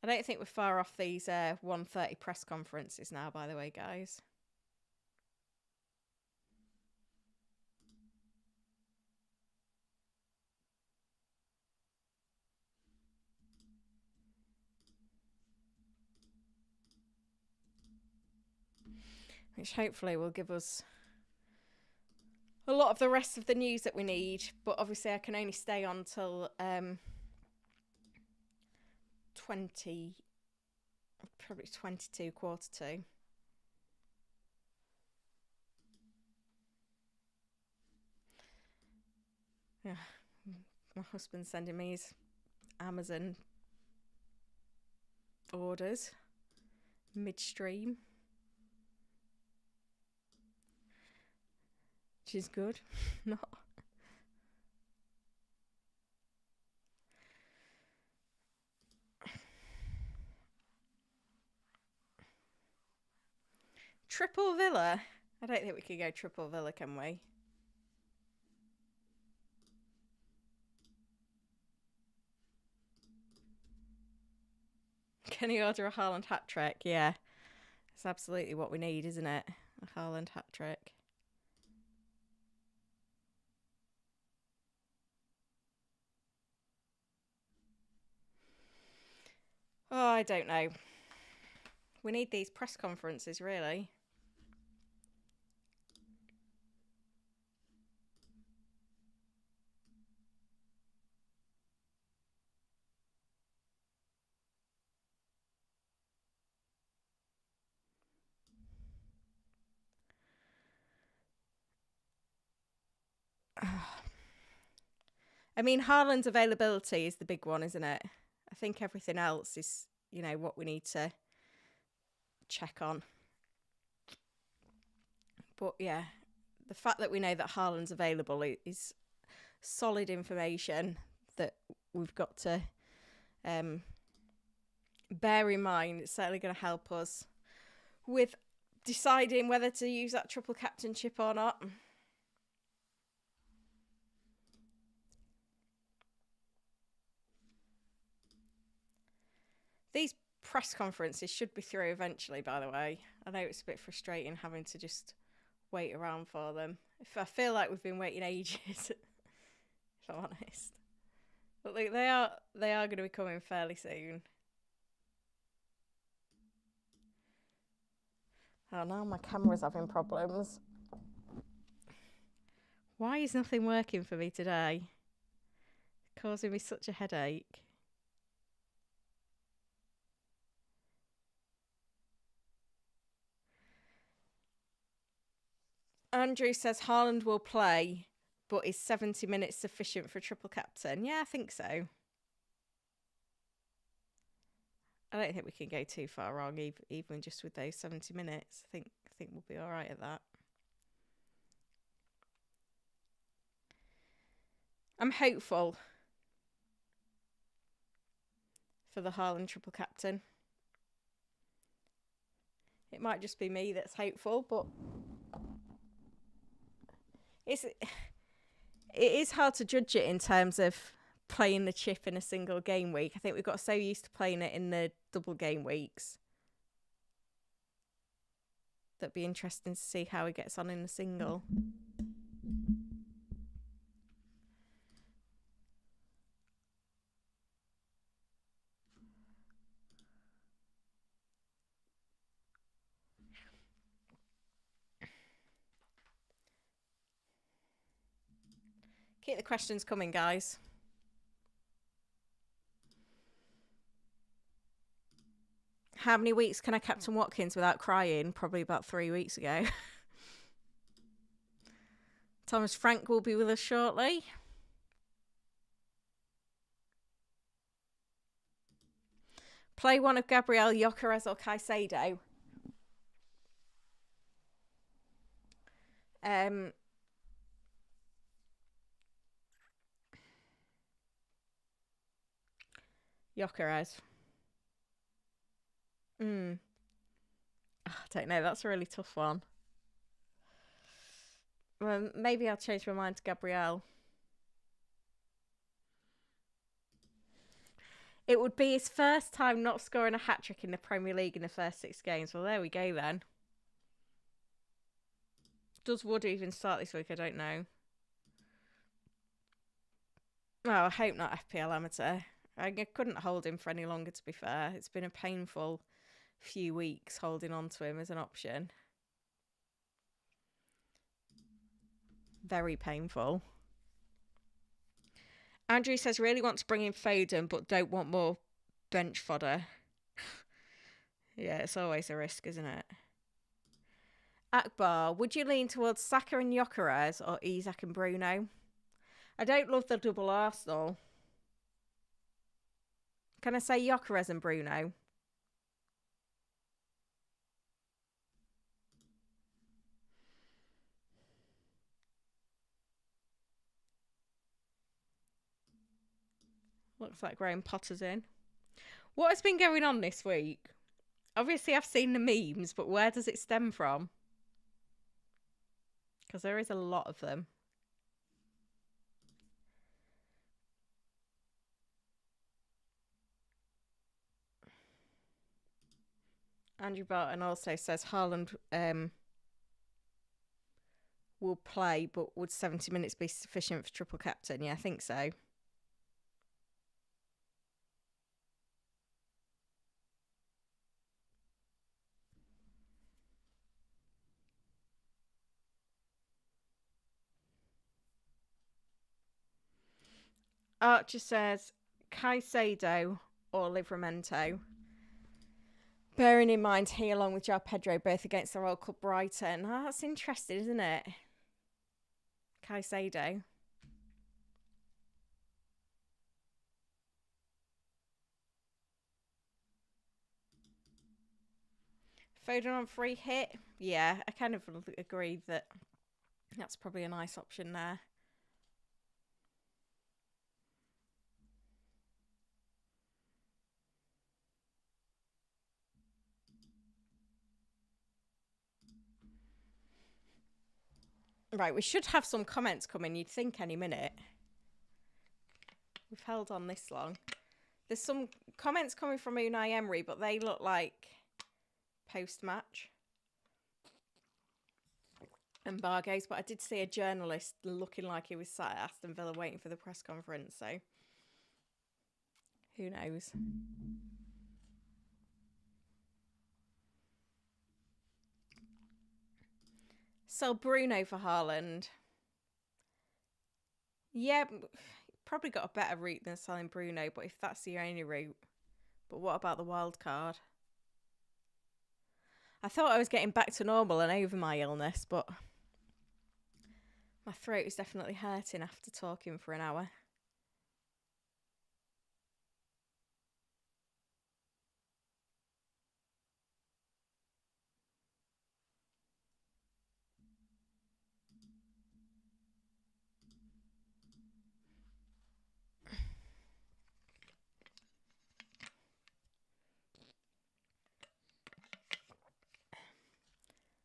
I don't think we're far off these 1:30 press conferences now, by the way, guys. Which hopefully will give us a lot of the rest of the news that we need. But obviously I can only stay on till 20, probably 22, 1:45. Yeah, my husband's sending me his Amazon orders midstream, which is good. Not. Triple Villa? I don't think we could go triple Villa, can we? Can you order a Haaland hat-trick? Yeah. It's absolutely what we need, isn't it? A Haaland hat-trick. Oh, I don't know. We need these press conferences, really. I mean, Haaland's availability is the big one, isn't it? I think everything else is, what we need to check on. But yeah, the fact that we know that Haaland's available is solid information that we've got to bear in mind. It's certainly going to help us with deciding whether to use that triple captainship or not. These press conferences should be through eventually, by the way. I know it's a bit frustrating having to just wait around for them. I feel like we've been waiting ages, if I'm honest. But they are going to be coming fairly soon. Oh, now my camera's having problems. Why is nothing working for me today? It's causing me such a headache. Andrew says Haaland will play, but is 70 minutes sufficient for triple captain? Yeah, I think so. I don't think we can go too far wrong, even just with those 70 minutes. I think we'll be all right at that. I'm hopeful for the Haaland triple captain. It might just be me that's hopeful, but it is hard to judge it in terms of playing the chip in a single game week. I think we've got so used to playing it in the double game weeks. That'd be interesting to see how he gets on in the single. Keep the questions coming, guys. How many weeks can I captain Watkins without crying? Probably about 3 weeks ago. Thomas Frank will be with us shortly. Play one of Gabriel, Gyökeres or Caicedo. Gyökeres. I don't know. That's a really tough one. Well, maybe I'll change my mind to Gabriel. It would be his first time not scoring a hat-trick in the Premier League in the first 6 games. Well, there we go then. Does Wood even start this week? I don't know. Well, I hope not FPL Amateur. I couldn't hold him for any longer, to be fair. It's been a painful few weeks holding on to him as an option. Very painful. Andrew says, really want to bring in Foden, but don't want more bench fodder. Yeah, it's always a risk, isn't it? Akbar, would you lean towards Saka and Gyökeres or Isak and Bruno? I don't love the double Arsenal. Can I say Gyökeres and Bruno? Looks like Graham Potter's in. What has been going on this week? Obviously, I've seen the memes, but where does it stem from? Because there is a lot of them. Andrew Barton also says Haaland will play, but would 70 minutes be sufficient for triple captain? Yeah, I think so. Archer says Caicedo or Livramento. Bearing in mind he, along with Joao Pedro, both against the Royal Cup Brighton. Oh, that's interesting, isn't it? Caicedo. Foden on free hit. Yeah, I kind of agree that that's probably a nice option there. Right, we should have some comments coming, you'd think, any minute. We've held on this long. There's some comments coming from Unai Emery, but they look like post-match embargoes. But I did see a journalist looking like he was sat at Aston Villa waiting for the press conference, so who knows? Sell Bruno for Haaland. Yeah, probably got a better route than selling Bruno, but if that's the only route. But what about the wild card? I thought I was getting back to normal and over my illness, but My throat is definitely hurting after talking for an hour.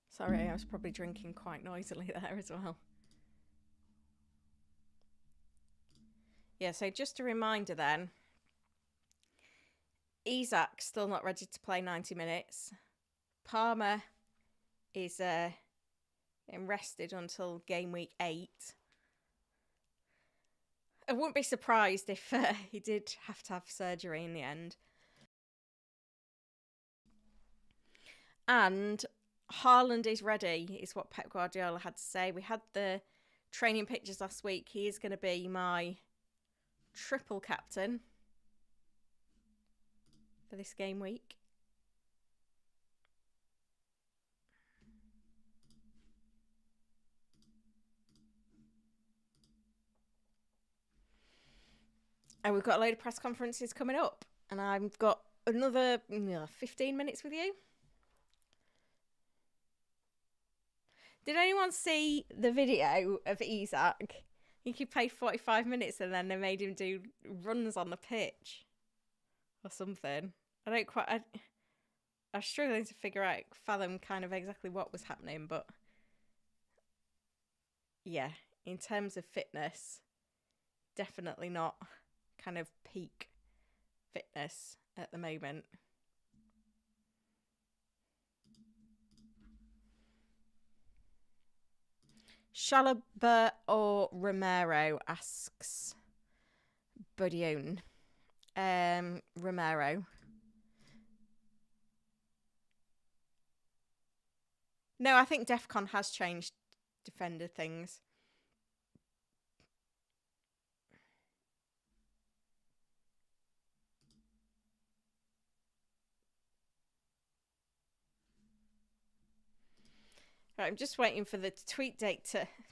Sorry, I was probably drinking quite noisily there as well. Yeah, so just a reminder then. Isak still not ready to play 90 minutes. Palmer is rested until game week 8. I wouldn't be surprised if he did have to have surgery in the end. And Haaland is ready, is what Pep Guardiola had to say. We had the training pictures last week. He is going to be my triple captain for this game week. And we've got a load of press conferences coming up. And I've got another 15 minutes with you. Did anyone see the video of Isak? I think he played 45 minutes and then they made him do runs on the pitch or something. I'm struggling to fathom kind of exactly what was happening, but yeah, in terms of fitness, definitely not kind of peak fitness at the moment. Chalobah or Romero, asks Budion. Romero. No, I think DEFCON has changed defender things. Right, I'm just waiting for the tweet deck.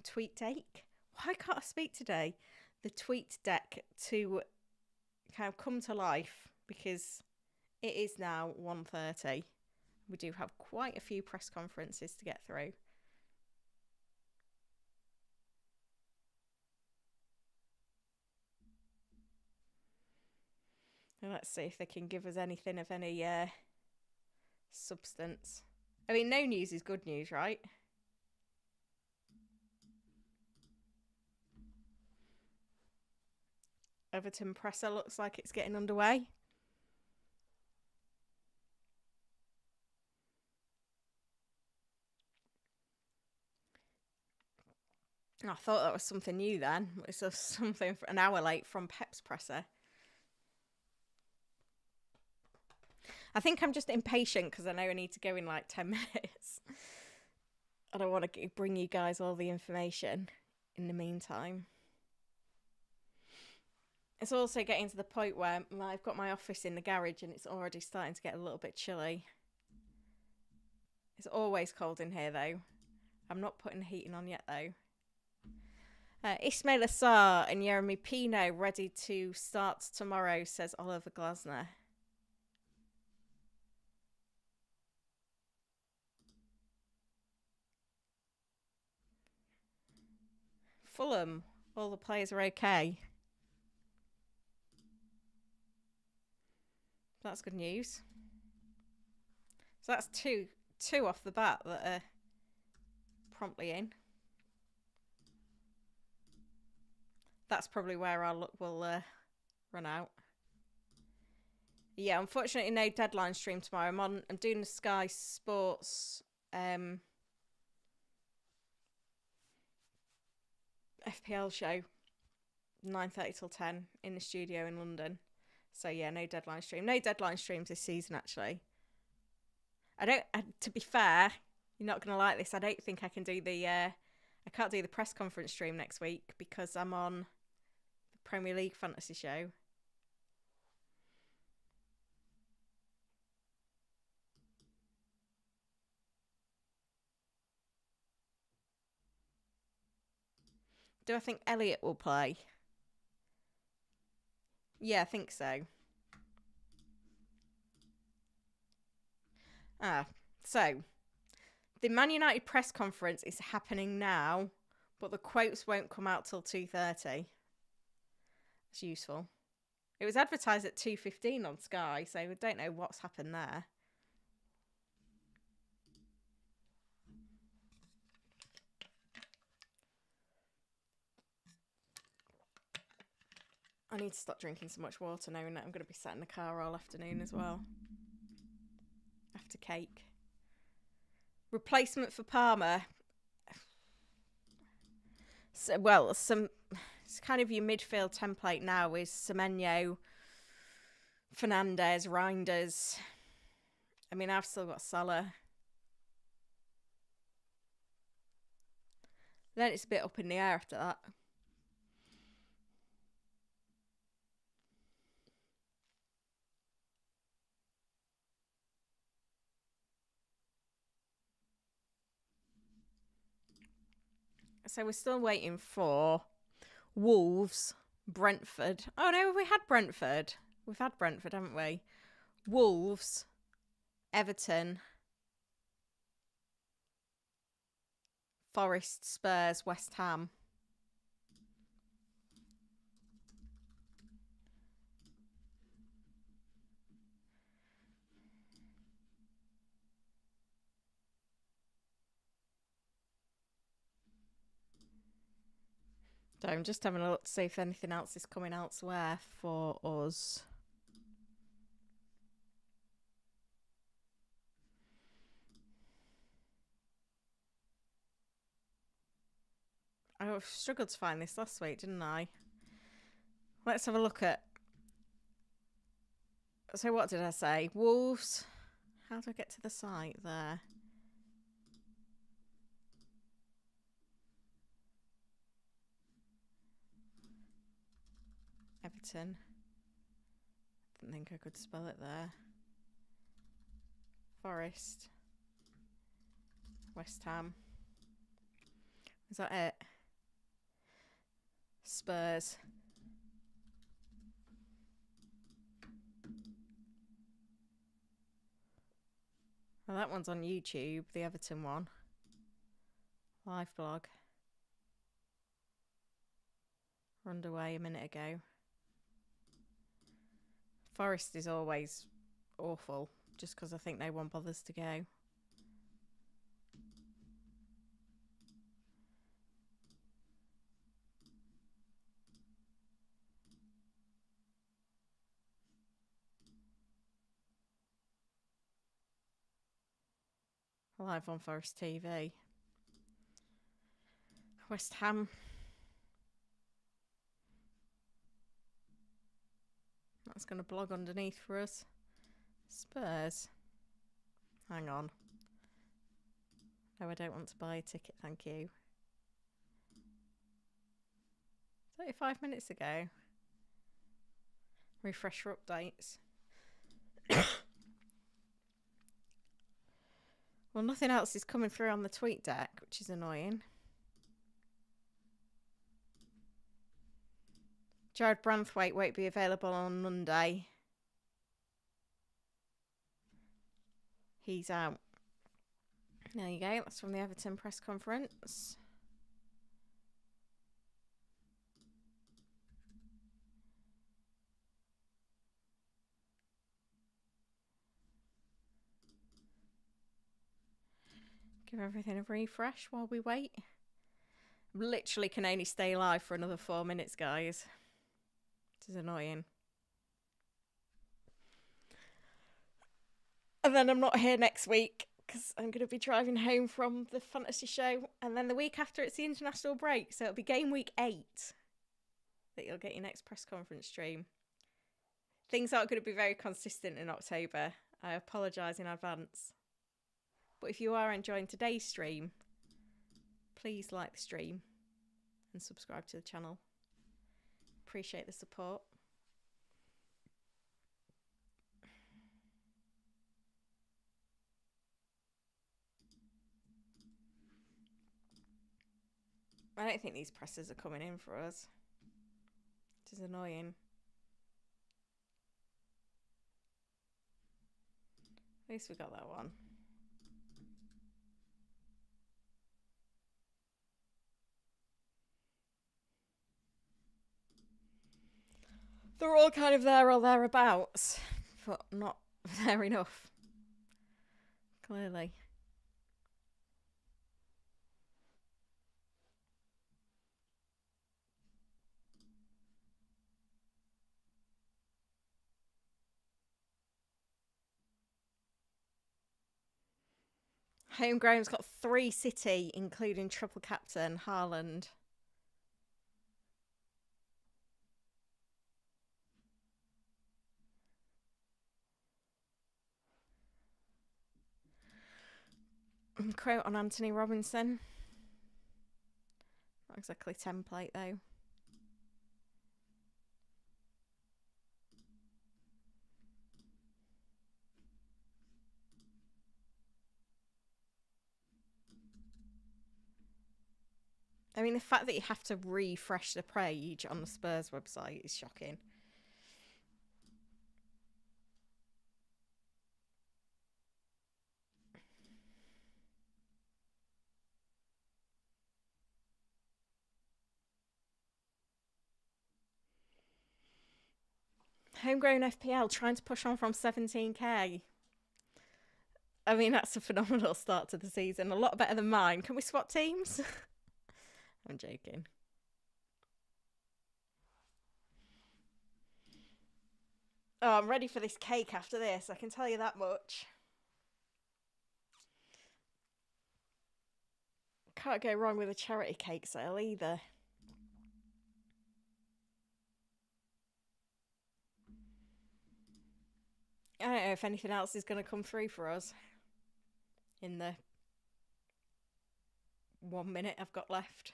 Why can't I speak today? The tweet deck to kind of come to life because it is now 1:30. We do have quite a few press conferences to get through. And let's see if they can give us anything of any substance. I mean, no news is good news, right? Everton presser looks like it's getting underway. I thought that was something new then. It's something an hour late from Pep's presser. I think I'm just impatient because I know I need to go in like 10 minutes. I don't want to bring you guys all the information in the meantime. It's also getting to the point where I've got my office in the garage and it's already starting to get a little bit chilly. It's always cold in here though. I'm not putting the heating on yet though. Ismail Assar and Jeremy Pino ready to start tomorrow, says Oliver Glasner. Fulham, all the players are okay. That's good news. So that's two off the bat that are promptly in. That's probably where our luck will run out. Yeah, unfortunately, no deadline stream tomorrow. I'm doing the Sky Sports FPL show, 9:30 till 10 in the studio in London. So yeah, no deadline stream. No deadline streams this season actually. To be fair, you're not gonna like this. I don't think I can do I can't do the press conference stream next week because I'm on the Premier League fantasy show. Do I think Elliot will play? Yeah, I think so. So the Man United press conference is happening now, but the quotes won't come out till 2:30. It's useful. It was advertised at 2:15 on Sky, so we don't know what's happened there. I need to stop drinking so much water knowing that I'm going to be sat in the car all afternoon as well. After cake. Replacement for Palmer. So, well, it's kind of your midfield template now is Semenyo, Fernandes, Reinders. I mean, I've still got Salah. Then it's a bit up in the air after that. So we're still waiting for Wolves, Brentford. Oh no, we had Brentford. We've had Brentford, haven't we? Wolves, Everton, Forest, Spurs, West Ham. So I'm just having a look to see if anything else is coming elsewhere for us. I struggled to find this last week, didn't I? Let's have a look at... So what did I say? Wolves. How do I get to the site there? Everton. Didn't think I could spell it there. Forest. West Ham. Is that it? Spurs. Well, that one's on YouTube, the Everton one. Live blog. Underway a minute ago. Forest is always awful, just because I think no one bothers to go. Live on Forest TV. West Ham. That's going to blog underneath for us. Spurs. Hang on. No, I don't want to buy a ticket, thank you. 35 minutes ago. Refresh for updates. Well, nothing else is coming through on the tweet deck, which is annoying. Jared Branthwaite won't be available on Monday. He's out. There you go. That's from the Everton press conference. Give everything a refresh while we wait. Literally can only stay live for another 4 minutes, guys. This is annoying. And then I'm not here next week because I'm going to be driving home from the fantasy show. And then the week after, it's the international break. So it'll be game week 8 that you'll get your next press conference stream. Things aren't going to be very consistent in October. I apologise in advance. But if you are enjoying today's stream, please like the stream and subscribe to the channel. Appreciate the support. I don't think these presses are coming in for us. Which is annoying. At least we got that one. They're all kind of there or thereabouts, but not there enough. Clearly. Homegrown's got 3 City, including triple captain Haaland. Quote on Anthony Robinson. Not exactly template though. I mean, the fact that you have to refresh the page on the Spurs website is shocking. Homegrown FPL trying to push on from 17k. I mean, that's a phenomenal start to the season. A lot better than mine. Can we swap teams? I'm joking. Oh, I'm ready for this cake after this. I can tell you that much. Can't go wrong with a charity cake sale either. I don't know if anything else is going to come through for us in the 1 minute I've got left.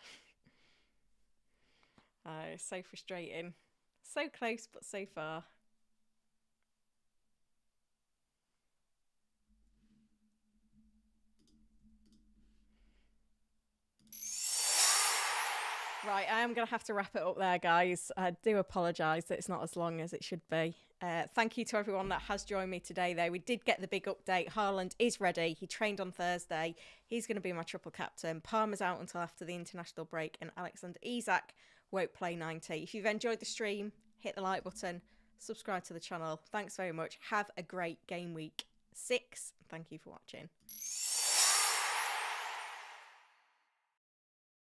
It's so frustrating. So close, but so far. Right, I am going to have to wrap it up there, guys. I do apologise that it's not as long as it should be. Thank you to everyone that has joined me today, though. We did get the big update. Haaland is ready. He trained on Thursday. He's going to be my triple captain. Palmer's out until after the international break, and Alexander Isak won't play 90. If you've enjoyed the stream, hit the like button, subscribe to the channel. Thanks very much. Have a great game week 6. Thank you for watching.